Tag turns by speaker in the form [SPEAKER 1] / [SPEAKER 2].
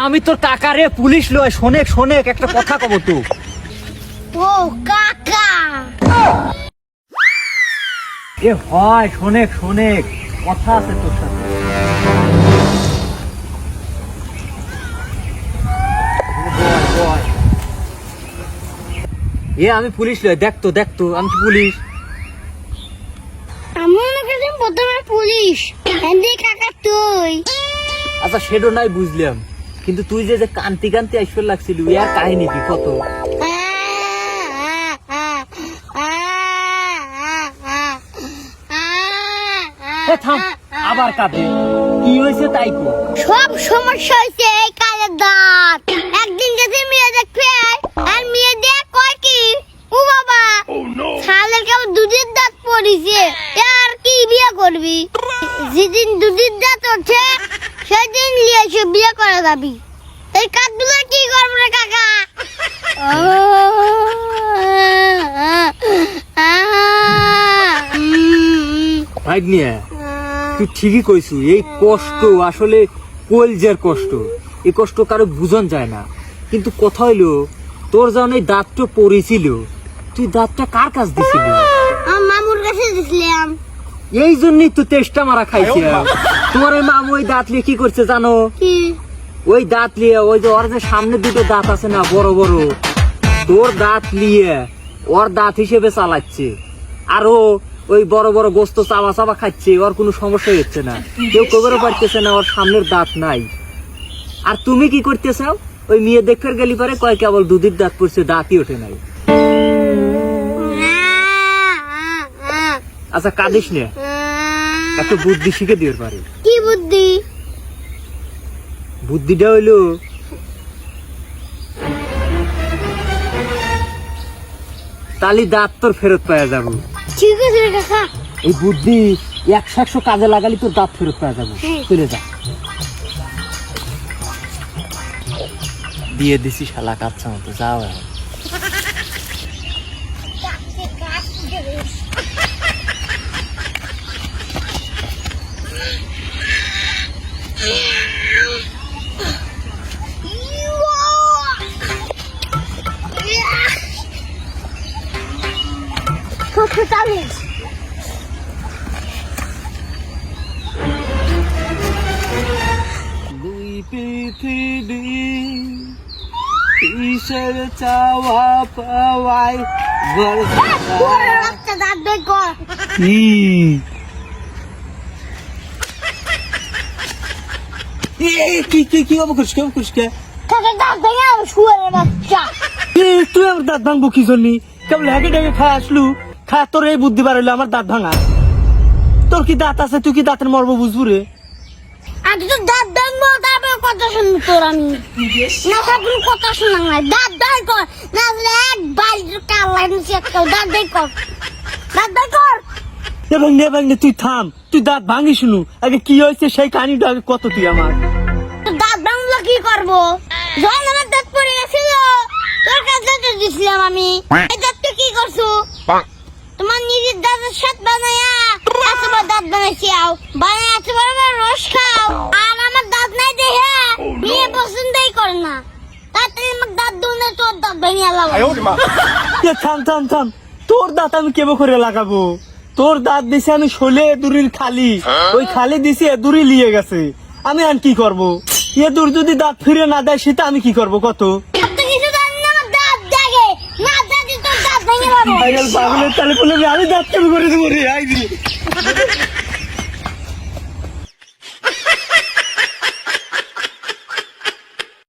[SPEAKER 1] আমি তোর কাকা রে, পুলিশ লয়। শোনেক শোনেক, একটা কথা কব তো।
[SPEAKER 2] ও কাকা,
[SPEAKER 1] এ হয়, শোনেক শোনেক, কথা আছে তোর সাথে। আমি পুলিশ লয়, দেখতো দেখতো, আমি কি পুলিশ?
[SPEAKER 2] আমি মনে করছি প্রথমে পুলিশ, এন্দি কাকা তুই।
[SPEAKER 1] আচ্ছা সেটা নাই বুঝলাম, কিন্তু তুই যে যে কান্তি কান্তি আইসর লাগছিল, ইয়ার কাহিনী কি কত? থাম, আবার কাঁদে, কি হয়েছে তাই কো।
[SPEAKER 2] সব সমস্যা হয়েছে এই কানের দাঁত। একদিন যদি মেয়ে দেখবে আর মেয়ে দিয়ে কয় কি, ও বাবা শালের কেমন দুধের দাঁত পড়িছে, আর কি বিয়ে করবি? যেদিন দুধের দাঁত ওঠে সেদিন নিয়ে এসে বিয়ে করা যাবি। এই কাঠগুলো কি করবো রে কাকা?
[SPEAKER 1] ভাই নিয়ে তুই ঠিকই কইছু, এই কষ্ট আসলে কলজের কষ্ট। এই কষ্ট কারো বুঝন যায় না। কিন্তু কথা হইলো, তোর যখন এই দাঁতটা পড়েছিল, তুই দাঁতটা কার কাছ দিছিলি?
[SPEAKER 2] মামুর কাছে দিছিলাম।
[SPEAKER 1] এই জন্যই তো তেষ্টা মারা খাইছিলাম। তোমার ওই মামু ওই দাঁত লিয়ে কি করছে জানো?
[SPEAKER 2] কি?
[SPEAKER 1] ওই দাঁত লিয়ে, ওই যে ওর যে সামনে দুটো দাঁত আছে না বড় বড়, তোর দাঁত লিয়ে ওর দাঁত হিসেবে চালাচ্ছে। আরো ওই বড় বড় গোস্ত চাবা চাবা খাচ্ছে, ওর কোনো সমস্যা হচ্ছে না। কেউ কবেরও পারতেছে না, ওর সামনের দাঁত নাই। আর তুমি কি করতে চাও? ওই মেয়ে দেখতে গেলি পারে কয় কেবল দুধের দাঁত পড়ছে, দাঁতই ওঠে নাই। আচ্ছা কাঁদিস নে, একটা বুদ্ধি শিখে দিতে পারে।
[SPEAKER 2] কি বুদ্ধি?
[SPEAKER 1] বুদ্ধিটা হইলো, তালি দাঁত তোর ফেরত পাওয়া যাবো।
[SPEAKER 2] ঠিক আছে রে কাকা।
[SPEAKER 1] এই বুদ্ধি 100 কাজে লাগালি তোর দাঁত ফেরত পাওয়া যাবো। চলে যা, দিয়ে দিছি শালা কাচ্চা মতো, যাও এখন। দুই পৃথিবী ঈশ্বর চাওয়া পাওয়াই
[SPEAKER 2] দাঁত বের কর।
[SPEAKER 1] কি অবকরিস কে অবকরিস কে?
[SPEAKER 2] কাকা দাঁত ভেঙে আমি শুয়ারের বাচ্চা।
[SPEAKER 1] তুই আমার দাঁত ভাঙবো কি জন্যি? কেবল হেগে ডেগে খায় আসলু, খায় তোর এই বুদ্ধি বাড়াইলো আমার দাঁত ভাঙা। তোর কি দাঁত আছে? তুই কি দাঁতের মর্ম বুঝবো রে?
[SPEAKER 2] আগে তো দাঁত ভাঙবো, তারপরে কথা শুনবো তোর আমি। না কোনো কথা শোনা নাই, দাঁত বের কর, না হলে এক বাড়ির কাল্লাই নিচে একটা দাঁত বের কর, দাঁত বের কর।
[SPEAKER 1] এবং তুই থাম, তুই দাঁত ভাঙি শুনু। আগে কি হয়েছে সেই কাহিনীটা আগে কত তুই আমার।
[SPEAKER 2] দাঁত ভাঙলো কি করবো? যখন আমার দাঁত পড়ে গেছিল তোর কাছে তো দিছিলাম আমি। এই দাঁত তুই কি করছো? তোমার নিজের দাঁতের সাথে বানায়া এতবার দাঁত বানাইছি, আও বানায় এতবার আমার রস খাও। আর আমার দাঁত নাই দেখে বিয়ে পছন্দই করে না। তাড়াতাড়ি আমার দাঁত দুনে তোর দাঁত ভেঙে লাগাবো।
[SPEAKER 1] থাম, তোর দাঁত আমি কেবো করে লাগাবো? তোর দাঁত দিছে আমি শোলে এদুরির খালি, ওই খালি দিছি এদুরি লিয়ে গেছে। আমি আর কি করবো? এদুর যদি দাঁত ফিরে না দেয় সেটা আমি কি করবো কত?
[SPEAKER 2] পাগলের তালে বলে আমি দাঁত কেমন করে দেবো রে?